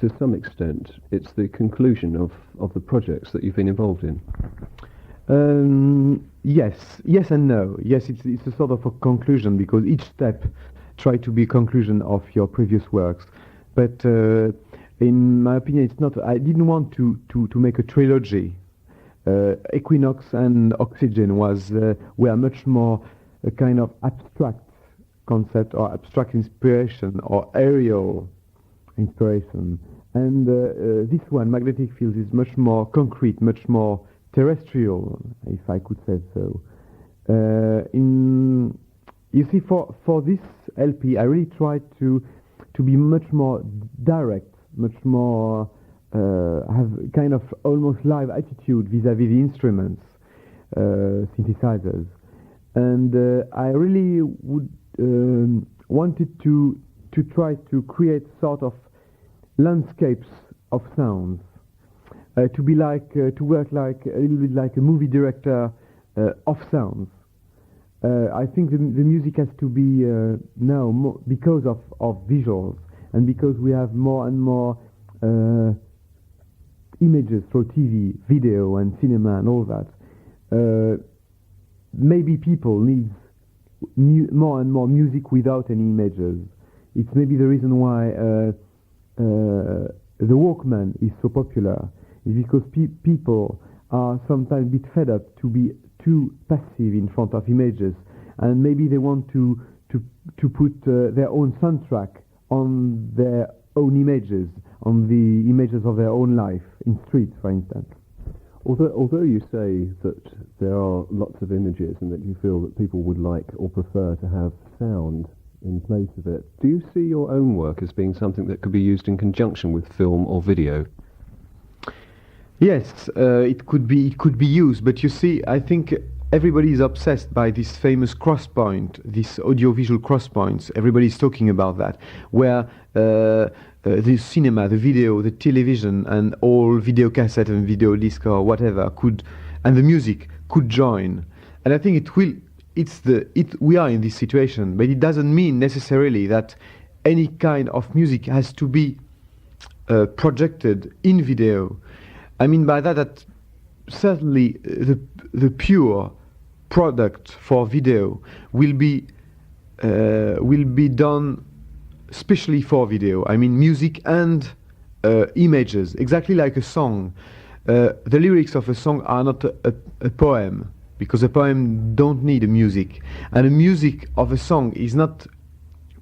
to some extent, it's the conclusion of the projects that you've been involved in. Yes and no. Yes, it's a sort of a conclusion, because each step try to be a conclusion of your previous works. But in my opinion, it's not. I didn't want to make a trilogy. Equinoxe and Oxygene were much more a kind of abstract concept or abstract inspiration or aerial inspiration. And this one, Magnetic Fields, is much more concrete, much more terrestrial, if I could say so. You see, for this LP, I really tried to be much more direct, much more have kind of almost live attitude vis-à-vis the instruments, synthesizers, and I really wanted to try to create sort of landscapes of sounds, to be like to work like a little bit like a movie director of sounds. I think the music has to be now more because of visuals, and because we have more and more images for TV, video, and cinema, and all that. Maybe people need more and more music without any images. It's maybe the reason why the Walkman is so popular. Is because people are sometimes a bit fed up to be too passive in front of images, and maybe they want to put their own soundtrack on their own images, on the images of their own life in streets, for instance. Although you say that there are lots of images and that you feel that people would like or prefer to have sound in place of it, do you see your own work as being something that could be used in conjunction with film or video? Yes, it could be used, but you see, I think everybody is obsessed by this famous cross point, this audiovisual cross points. Everybody's talking about that, where the cinema, the video, the television, and all video cassette and video disc or whatever and the music could join. And I think we are in this situation, but it doesn't mean necessarily that any kind of music has to be projected in video. I mean by that certainly the pure product for video will be done especially for video. I mean music and images, exactly like a song. The lyrics of a song are not a poem, because a poem don't need a music, and the music of a song is not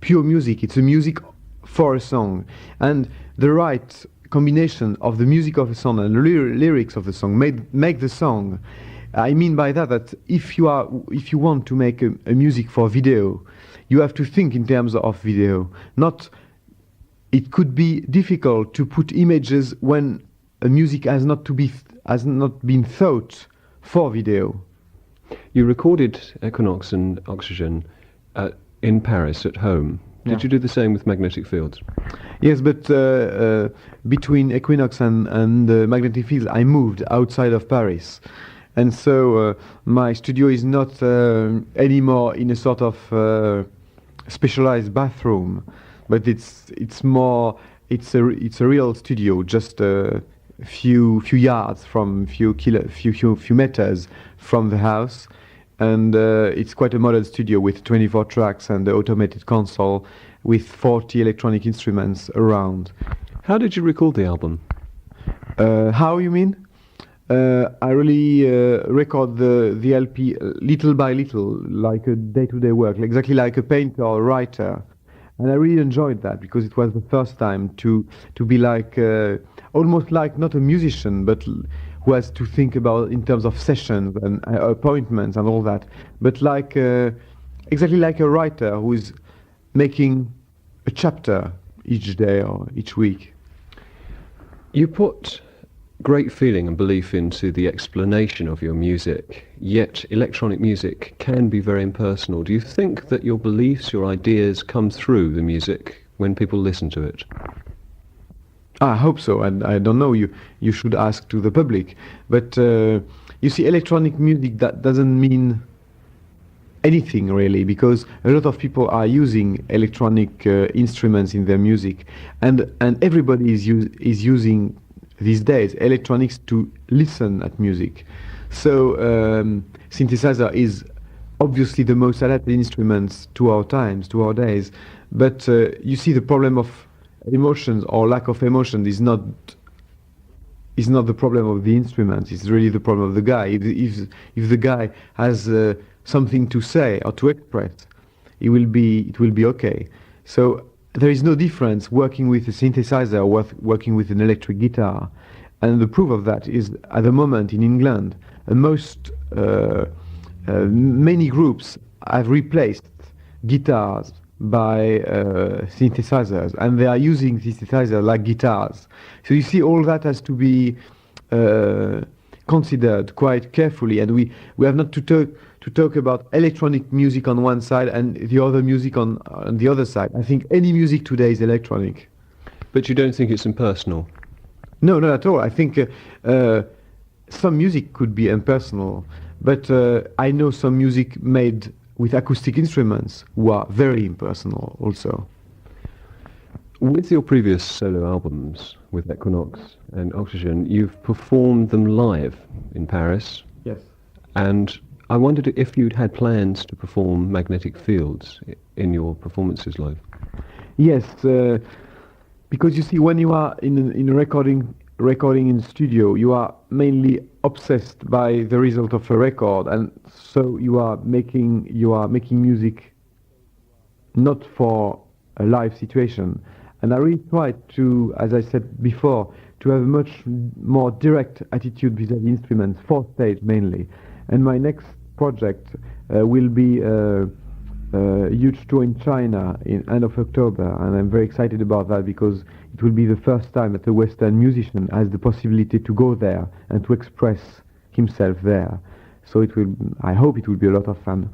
pure music, it's a music for a song. And the right combination of the music of a song and the lyrics of the song make the song. I mean by that if you want to make a music for video, you have to think in terms of video. It could be difficult to put images when a music has not been thought for video. You recorded Equinoxe and Oxygen in Paris at home. Did you do the same with Magnetic Fields? Yes, but between Equinoxe and Magnetic Fields, I moved outside of Paris. And so my studio is not anymore in a sort of specialized bathroom, but it's a real studio, just a few yards from few meters from the house. And it's quite a modern studio with 24 tracks and the automated console with 40 electronic instruments around. How did you record the album? How you mean? I really record the LP little by little, like a day-to-day work, exactly like a painter or a writer. And I really enjoyed that, because it was the first time to be like, almost like not a musician, but who has to think about in terms of sessions and appointments and all that, but like exactly like a writer who is making a chapter each day or each week. You put great feeling and belief into the explanation of your music, yet electronic music can be very impersonal. Do you think that your beliefs, your ideas come through the music when people listen to it? I hope so, and I don't know, you should ask to the public. But you see, electronic music, that doesn't mean anything really, because a lot of people are using electronic instruments in their music, and everybody is using these days electronics to listen at music. So synthesizer is obviously the most adapted instruments to our times, to our days. But you see, the problem of emotions or lack of emotion is not the problem of the instrument. It's really the problem of the guy. If the guy has something to say or to express, it will be okay. So there is no difference working with a synthesizer or working with an electric guitar. And the proof of that is, at the moment in England, many groups have replaced guitars by synthesizers, and they are using synthesizers like guitars. So you see, all that has to be considered quite carefully, and we have not to talk about electronic music on one side and the other music on the other side. I think any music today is electronic. But you don't think it's impersonal? No, not at all. I think some music could be impersonal, but I know some music made with acoustic instruments who are very impersonal also. With your previous solo albums, with Equinoxe and Oxygene, you've performed them live in Paris. Yes. And I wondered if you'd had plans to perform Magnetic Fields in your performances live. Yes, because you see, when you are in a recording in studio, you are mainly obsessed by the result of a record, and so you are making music not for a live situation. And I really tried to, as I said before, to have a much more direct attitude vis-à-vis instruments, for stage mainly. And my next project will be a huge tour in China in end of October, and I'm very excited about that because it will be the first time that a Western musician has the possibility to go there and to express himself there. So I hope it will be a lot of fun.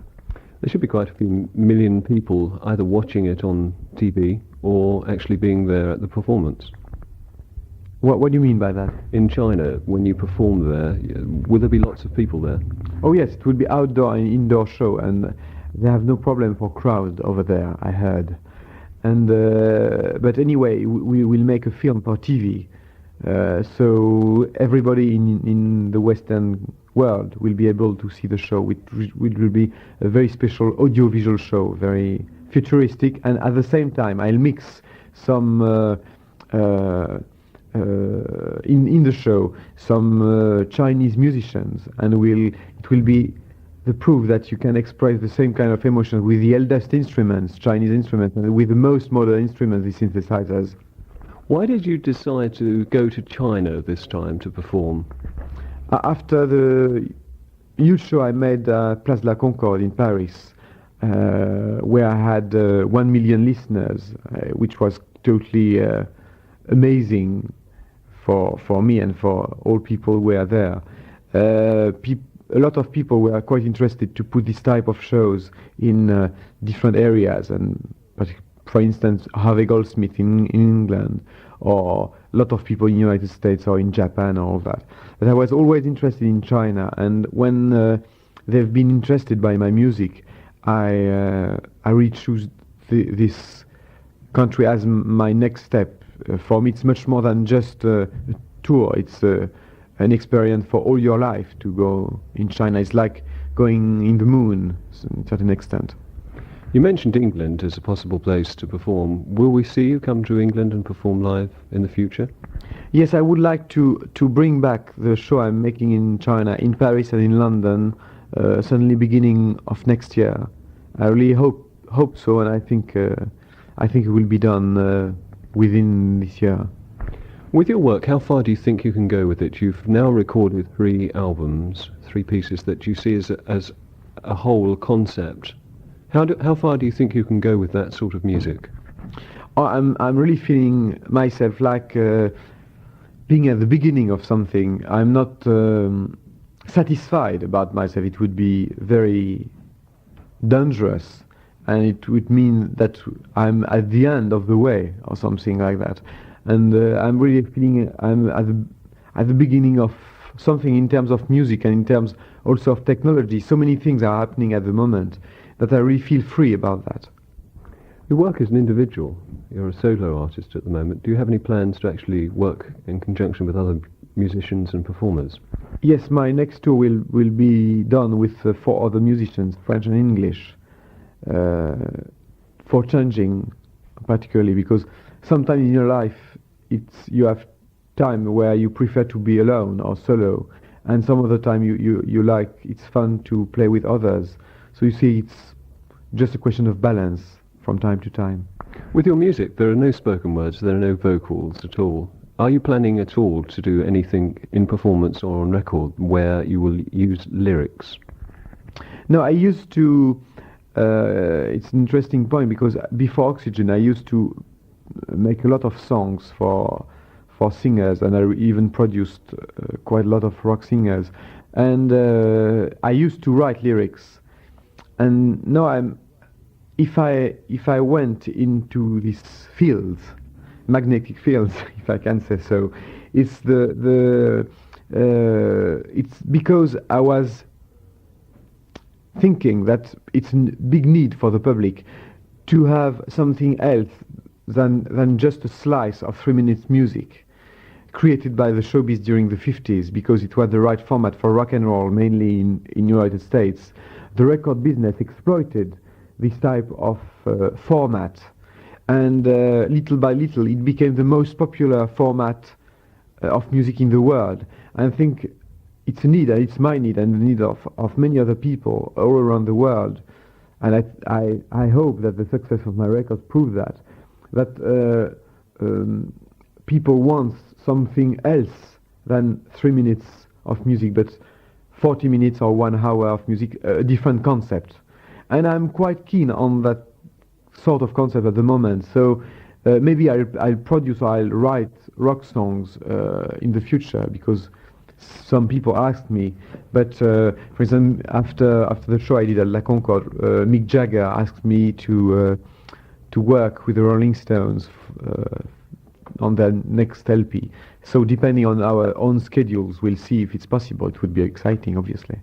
There should be quite a few million people either watching it on TV or actually being there at the performance. What do you mean by that? In China, when you perform there, will there be lots of people there? Oh yes, it will be outdoor and indoor show, and they have no problem for crowd over there, I heard. And but anyway, we will make a film for TV, so everybody in the Western world will be able to see the show, which will be a very special audiovisual show, very futuristic, and at the same time I'll mix some in the show some Chinese musicians, and it will be the proof that you can express the same kind of emotion with the eldest instruments, Chinese instruments, and with the most modern instruments, the synthesizers. Why did you decide to go to China this time to perform? After the huge show I made Place de la Concorde in Paris, where I had 1 million listeners, which was totally amazing for me and for all people who were there. A lot of people were quite interested to put this type of shows in different areas, and for instance, Harvey Goldsmith in England, or a lot of people in the United States or in Japan, or all that. But I was always interested in China, and when they've been interested by my music, I really choose this country as my next step. For me, it's much more than just a tour. It's an experience for all your life to go in China. It's like going in the moon to a certain extent. You mentioned England as a possible place to perform. Will we see you come to England and perform live in the future? Yes, I would like to bring back the show I'm making in China, in Paris and in London, certainly beginning of next year. I really hope so, and I think it will be done within this year. With your work, how far do you think you can go with it? You've now recorded 3 albums, 3 pieces that you see as a whole concept. How far do you think you can go with that sort of music? I'm really feeling myself like being at the beginning of something. I'm not satisfied about myself. It would be very dangerous, and it would mean that I'm at the end of the way or something like that. And I'm really feeling I'm at the beginning of something in terms of music and in terms also of technology. So many things are happening at the moment that I really feel free about that. You work as an individual. You're a solo artist at the moment. Do you have any plans to actually work in conjunction with other musicians and performers? Yes, my next tour will be done with 4 other musicians, French and English, for changing, particularly because sometimes in your life you have time where you prefer to be alone or solo, and some of the time you like, it's fun to play with others. So you see, it's just a question of balance from time to time. With your music, there are no spoken words, there are no vocals at all. Are you planning at all to do anything in performance or on record where you will use lyrics? No, I used to. It's an interesting point because before Oxygen, I used to make a lot of songs for singers, and I even produced quite a lot of rock singers. And I used to write lyrics. And now if I went into these fields, magnetic fields, if I can say so, it's it's because I was thinking that it's a big need for the public to have something else than just a slice of 3 minutes music created by the showbiz during the 50s, because it was the right format for rock and roll, mainly in United States. The record business exploited this type of format, and little by little it became the most popular format of music in the world. I think it's a need, and it's my need and the need of many other people all around the world. And I hope that the success of my records proves that people want something else than 3 minutes of music, but 40 minutes or 1 hour of music, a different concept. And I'm quite keen on that sort of concept at the moment. So maybe I'll produce or I'll write rock songs in the future, because some people asked me. But for example, after the show I did at La Concorde, Mick Jagger asked me to work with the Rolling Stones on their next LP. So depending on our own schedules, we'll see if it's possible. It would be exciting, obviously.